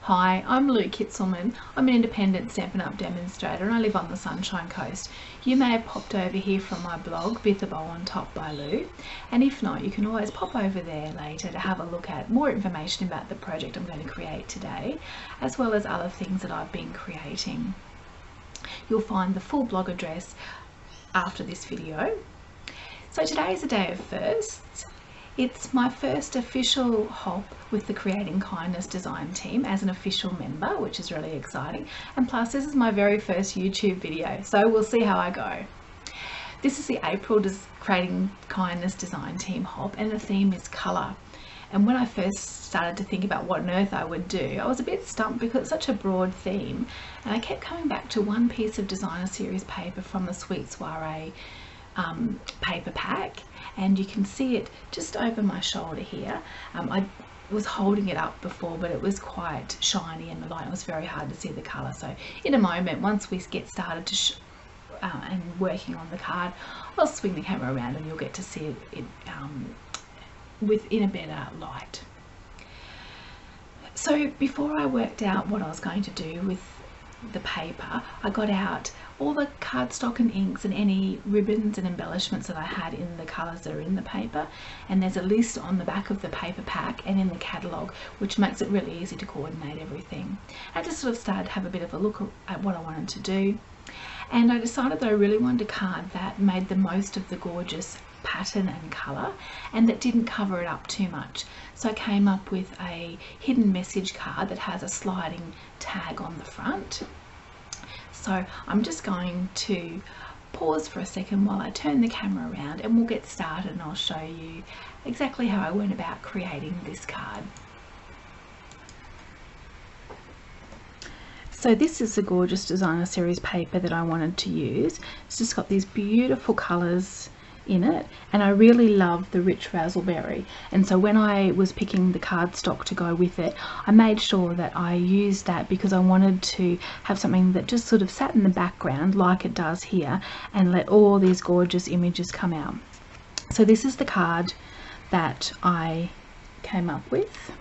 Hi, I'm Lou Kitzelman. I'm an independent Stampin' Up! Demonstrator and I live on the Sunshine Coast. You may have popped over here from my blog, With a Bow on Top by Lou, and if not, you can always pop over there later to have a look at more information about the project I'm going to create today, as well as other things that I've been creating. You'll find the full blog address after this video. So today is a day of firsts. It's my first official hop with the Creating Kindness design team as an official member, which is really exciting. And plus, this is my very first YouTube video, so we'll see how I go. This is the April Creating Kindness design team hop, and the theme is colour. And when I first started to think about what on earth I would do, I was a bit stumped because it's such a broad theme, and I kept coming back to one piece of designer series paper from the Sweet Soiree paper pack, and you can see it just over my shoulder here. I was holding it up before, but it was quite shiny in the light. It was very hard to see the colour. So in a moment, once we get started to and working on the card, I'll swing the camera around and you'll get to see it within a better light. So before I worked out what I was going to do with the paper, I got out all the cardstock and inks and any ribbons and embellishments that I had in the colours that are in the paper, and there's a list on the back of the paper pack and in the catalogue, which makes it really easy to coordinate everything. I just sort of started to have a bit of a look at what I wanted to do, and I decided that I really wanted a card that made the most of the gorgeous pattern and colour and that didn't cover it up too much. So I came up with a hidden message card that has a sliding tag on the front. So I'm just going to pause for a second while I turn the camera around and we'll get started, and I'll show you exactly how I went about creating this card. So this is the gorgeous designer series paper that I wanted to use. It's just got these beautiful colours in it, and I really love the rich raspberry, and so when I was picking the cardstock to go with it, I made sure that I used that because I wanted to have something that just sort of sat in the background like it does here and let all these gorgeous images come out. So this is the card that I came up with.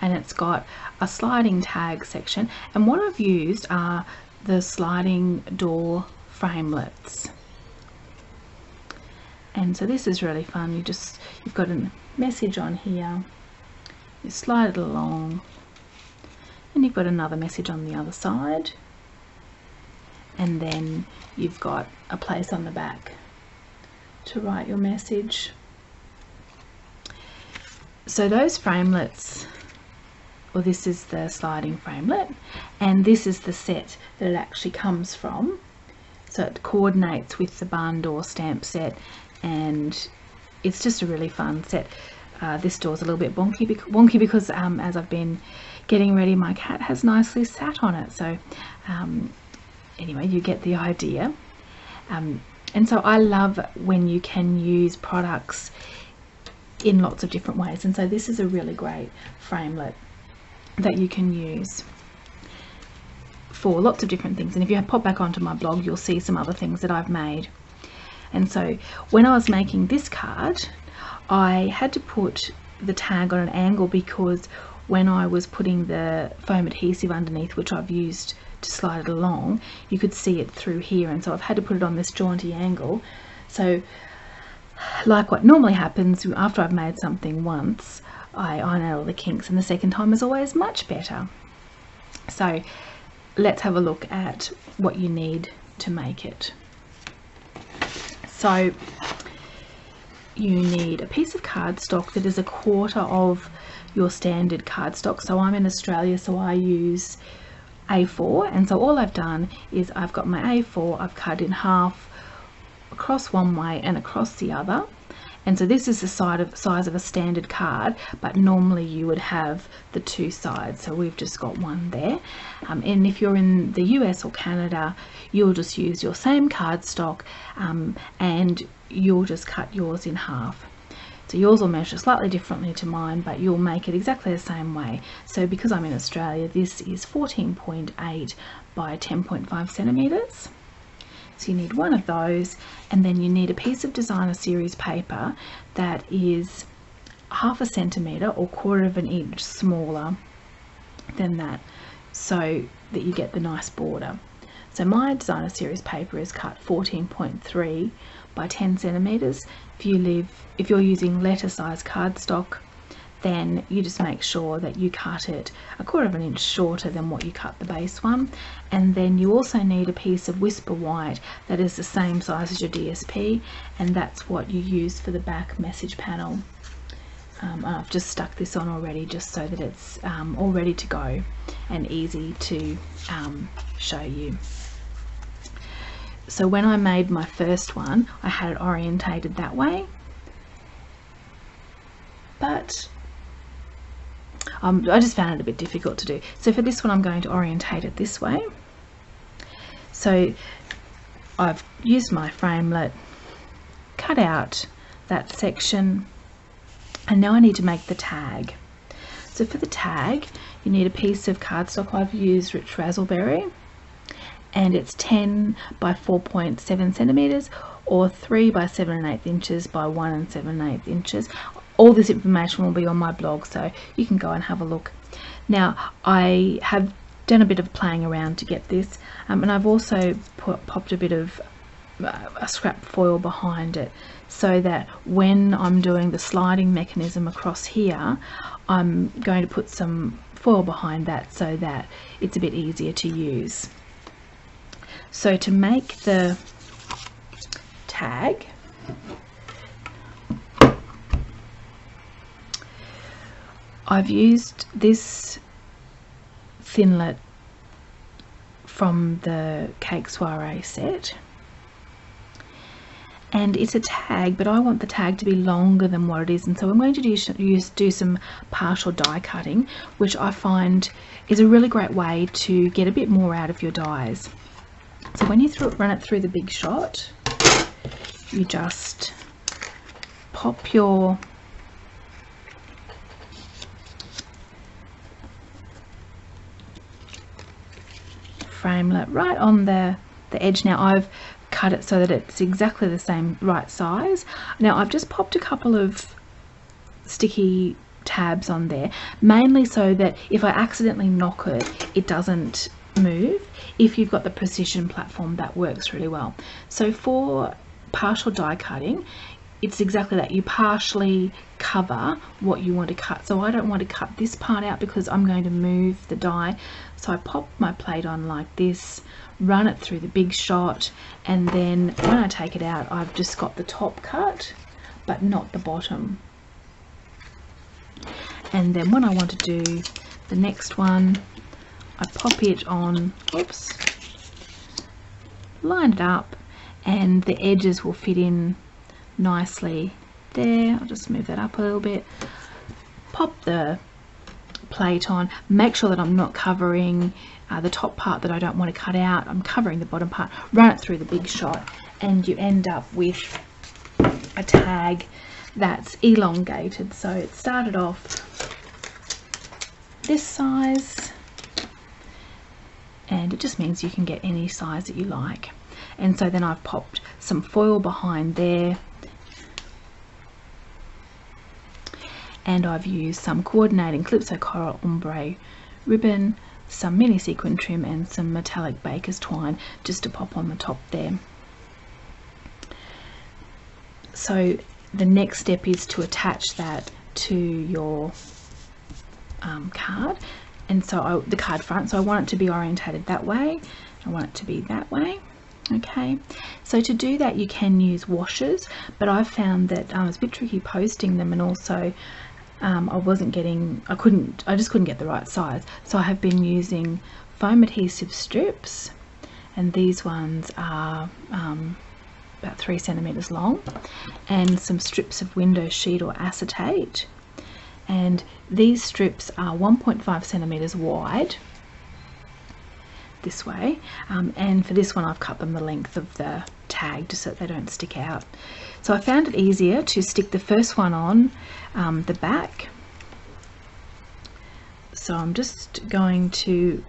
And it's got a sliding tag section, and what I've used are the sliding door framelets, and so this is really fun. You've got a message on here, you slide it along, and you've got another message on the other side, and then you've got a place on the back to write your message. So those framelets, well, this is the sliding framelit, and this is the set that it actually comes from. So it coordinates with the barn door stamp set, and it's just a really fun set. This door's a little bit wonky because as I've been getting ready, my cat has nicely sat on it. So anyway, you get the idea. And so I love when you can use products in lots of different ways, and so this is a really great framelit that you can use for lots of different things. And if you pop back onto my blog, you'll see some other things that I've made. And so when I was making this card, I had to put the tag on an angle because when I was putting the foam adhesive underneath, which I've used to slide it along, you could see it through here, and so I've had to put it on this jaunty angle. So like what normally happens after I've made something once, I iron out all the kinks, and the second time is always much better. So let's have a look at what you need to make it. So you need a piece of cardstock that is 1/4 of your standard cardstock. So I'm in Australia, so I use A4, and so all I've done is I've got my A4, I've cut in half across one way and across the other. And so this is the size of a standard card, but normally you would have the two sides. So we've just got one there. And if you're in the US or Canada, you'll just use your same cardstock and you'll just cut yours in half. So yours will measure slightly differently to mine, but you'll make it exactly the same way. So because I'm in Australia, this is 14.8 by 10.5 centimeters. So you need one of those, and then you need a piece of designer series paper that is 1/2 centimetre or 1/4 inch smaller than that, so that you get the nice border. So my designer series paper is cut 14.3 by 10 centimetres. If you're using letter size cardstock, then you just make sure that you cut it 1/4 inch shorter than what you cut the base one. And then you also need a piece of Whisper White that is the same size as your DSP, and that's what you use for the back message panel. I've just stuck this on already just so that it's all ready to go and easy to show you. So when I made my first one, I had it orientated that way, but I just found it a bit difficult to do. So for this one, I'm going to orientate it this way. So I've used my framelit, cut out that section, and now I need to make the tag. So for the tag, you need a piece of cardstock. I've used Rich Raspberry, and it's 10 by 4.7 centimetres or 3 by 7 1/8 inches by 1 7/8 inches. All this information will be on my blog, so you can go and have a look. Now, I have done a bit of playing around to get this, and I've also popped a bit of a scrap foil behind it, so that when I'm doing the sliding mechanism across here, I'm going to put some foil behind that so that it's a bit easier to use. So to make the tag, I've used this thinlet from the Cake Soiree set, and it's a tag, but I want the tag to be longer than what it is, and so I'm going to do some partial die cutting, which I find is a really great way to get a bit more out of your dies. So when you run it through the Big Shot, you just pop your framelit right on the edge. Now I've cut it so that it's exactly the same right size. Now I've just popped a couple of sticky tabs on there, mainly so that if I accidentally knock it, it doesn't move. If you've got the precision platform, that works really well. So for partial die cutting, it's exactly that. You partially cover what you want to cut. So I don't want to cut this part out because I'm going to move the die. So I pop my plate on like this, run it through the Big Shot, and then when I take it out, I've just got the top cut but not the bottom. And then when I want to do the next one, I pop it on, oops, line it up, and the edges will fit in nicely there. I'll just move that up a little bit, pop the plate on, make sure that I'm not covering the top part that I don't want to cut out. I'm covering the bottom part, run it through the Big Shot, and you end up with a tag that's elongated. So it started off this size, and it just means you can get any size that you like. And so then I've popped some foil behind there, and I've used some coordinating Calypso Coral Ombre ribbon, some mini sequin trim, and some metallic baker's twine just to pop on the top there. So the next step is to attach that to your card, and so the card front. So I want it to be orientated that way, I want it to be that way. Okay, so to do that you can use washers, but I've found that it's a bit tricky posting them, and also I just couldn't get the right size. So I have been using foam adhesive strips, and these ones are about 3 centimeters long, and some strips of window sheet or acetate, and these strips are 1.5 centimeters wide this way, and for this one I've cut them the length of the tag just so that they don't stick out. So I found it easier to stick the first one on the back. So I'm just going to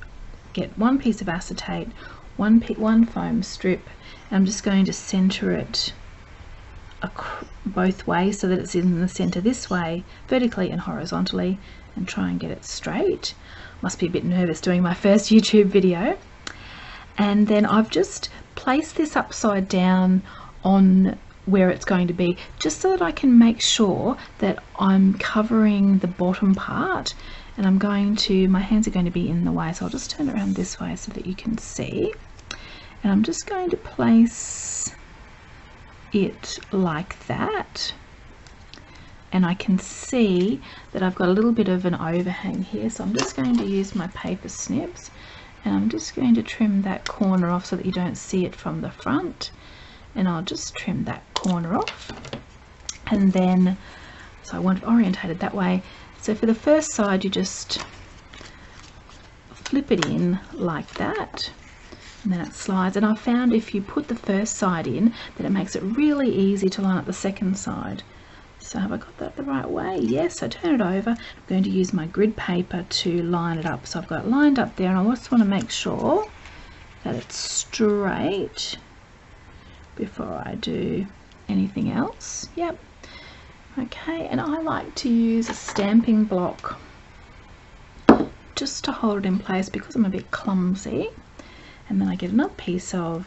get one piece of acetate, one foam strip, I'm just going to center it both ways so that it's in the center this way, vertically and horizontally, and try and get it straight. Must be a bit nervous doing my first YouTube video. And then I've just placed this upside down on where it's going to be, just so that I can make sure that I'm covering the bottom part. And I'm going to, my hands are going to be in the way, so I'll just turn it around this way so that you can see. And I'm just going to place it like that. And I can see that I've got a little bit of an overhang here, so I'm just going to use my paper snips, and I'm just going to trim that corner off so that you don't see it from the front. And I'll just trim that corner off, and then, so I want it orientated that way. So for the first side, you just flip it in like that, and then it slides. And I found if you put the first side in, that it makes it really easy to line up the second side. So have I got that the right way? Yes. So turn it over. I'm going to use my grid paper to line it up. So I've got it lined up there, and I just want to make sure that it's straight before I do anything else. Yep. Okay, and I like to use a stamping block just to hold it in place because I'm a bit clumsy. And then I get another piece of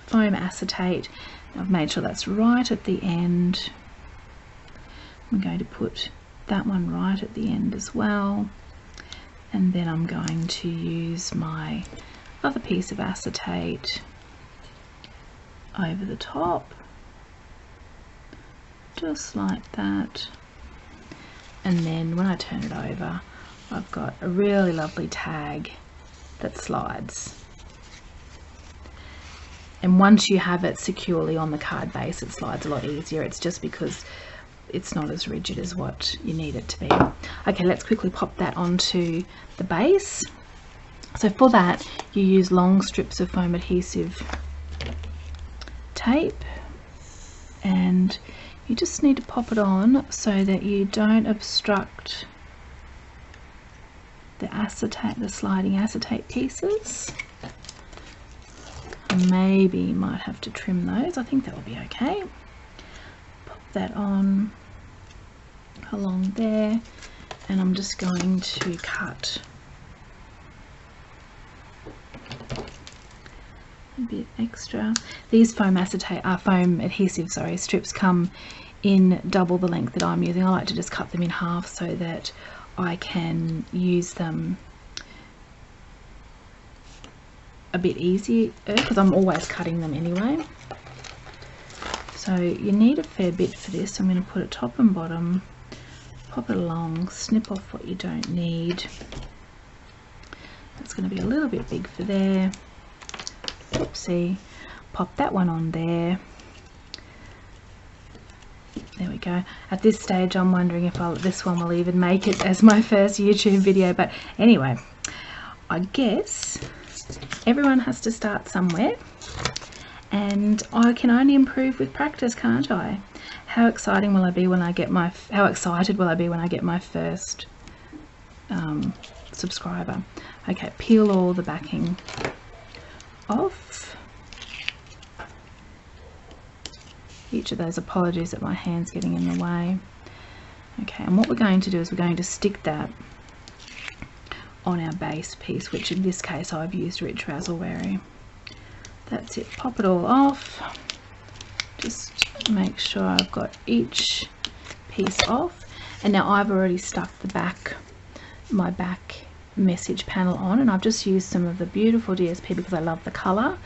foam acetate. I've made sure that's right at the end. I'm going to put that one right at the end as well. And then I'm going to use my other piece of acetate over the top, just like that. And then when I turn it over, I've got a really lovely tag that slides. And once you have it securely on the card base, it slides a lot easier. It's just because it's not as rigid as what you need it to be. Okay, let's quickly pop that onto the base. So for that, you use long strips of foam adhesive tape, and you just need to pop it on so that you don't obstruct the acetate, the sliding acetate pieces. Maybe you might have to trim those. I think that will be okay. Pop that on along there, and I'm just going to cut a bit extra. These foam adhesive strips come in double the length that I'm using. I like to just cut them in half so that I can use them a bit easier, because I'm always cutting them anyway. So you need a fair bit for this. I'm going to put it top and bottom, pop it along, snip off what you don't need. That's going to be a little bit big for there. Oopsie. Pop that one on there. There we go. At this stage I'm wondering if this one will even make it as my first YouTube video, but anyway, I guess everyone has to start somewhere, and I can only improve with practice, can't I? How exciting will I be when I get my excited will I be when I get my first subscriber? Okay, peel all the backing off. Each of those, apologies that my hand's getting in the way. Okay, and what we're going to do is we're going to stick that on our base piece, which in this case I've used Rich Razzleberry. That's it. Pop it all off. Just make sure I've got each piece off. And now I've already stuck my back message panel on, and I've just used some of the beautiful DSP because I love the colour,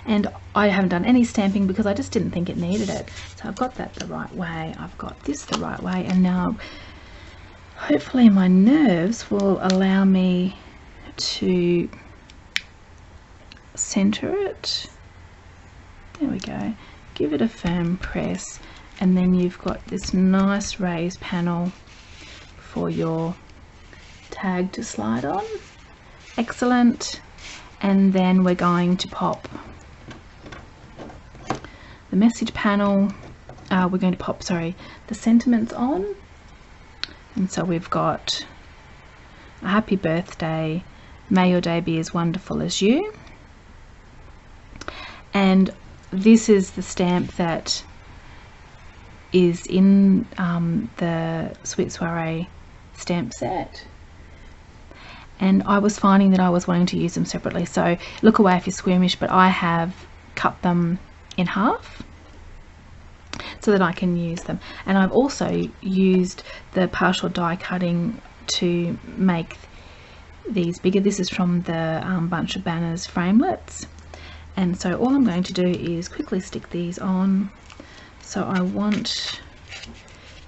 and I haven't done any stamping because I just didn't think it needed it. So I've got that the right way, I've got this the right way, and now hopefully my nerves will allow me to center it. There we go. Give it a firm press, and then you've got this nice raised panel for your tag to slide on. Excellent. And then we're going to pop the message panel, we're going to pop, the sentiments on. And so we've got a happy birthday, may your day be as wonderful as you. And this is the stamp that is in the Sweet Soiree stamp set, and I was finding that I was wanting to use them separately, so look away if you're squeamish, but I have cut them in half so that I can use them. And I've also used the partial die cutting to make these bigger. This is from the Bunch of Banners framelits, and so all I'm going to do is quickly stick these on. So I want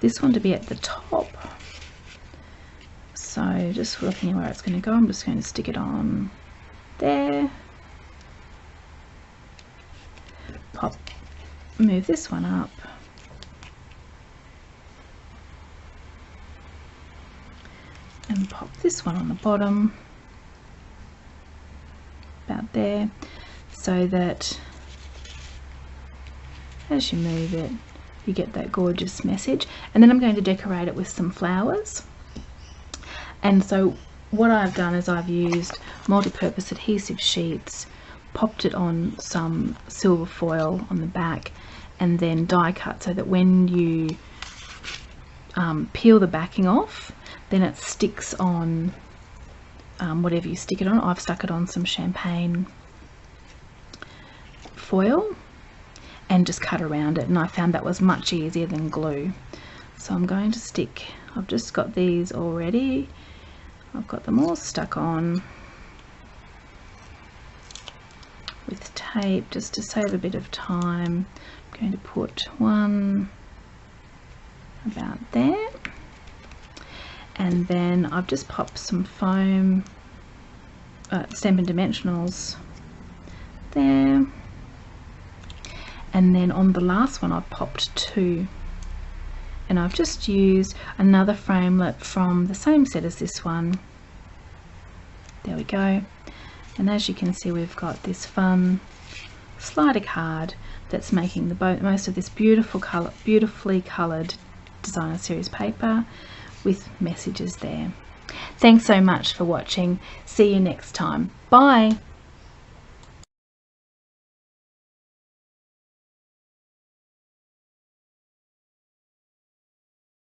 this one to be at the top, so just looking at where it's going to go, I'm just going to stick it on there, pop, move this one up, and pop this one on the bottom about there, so that as you move it you get that gorgeous message. And then I'm going to decorate it with some flowers. And so what I've done is I've used multi-purpose adhesive sheets, popped it on some silver foil on the back, and then die cut so that when you peel the backing off, then it sticks on whatever you stick it on. I've stuck it on some champagne foil and just cut around it, and I found that was much easier than glue. So I'm going to stick, I've just got these already, I've got them all stuck on with tape just to save a bit of time. I'm going to put one about there, and then I've just popped some foam, Stampin' Dimensionals there, and then on the last one I've popped two, and I've just used another framelit from the same set as this one. There we go. And as you can see, we've got this fun slider card that's making the most of this beautifully coloured designer series paper with messages there. Thanks so much for watching. See you next time. Bye.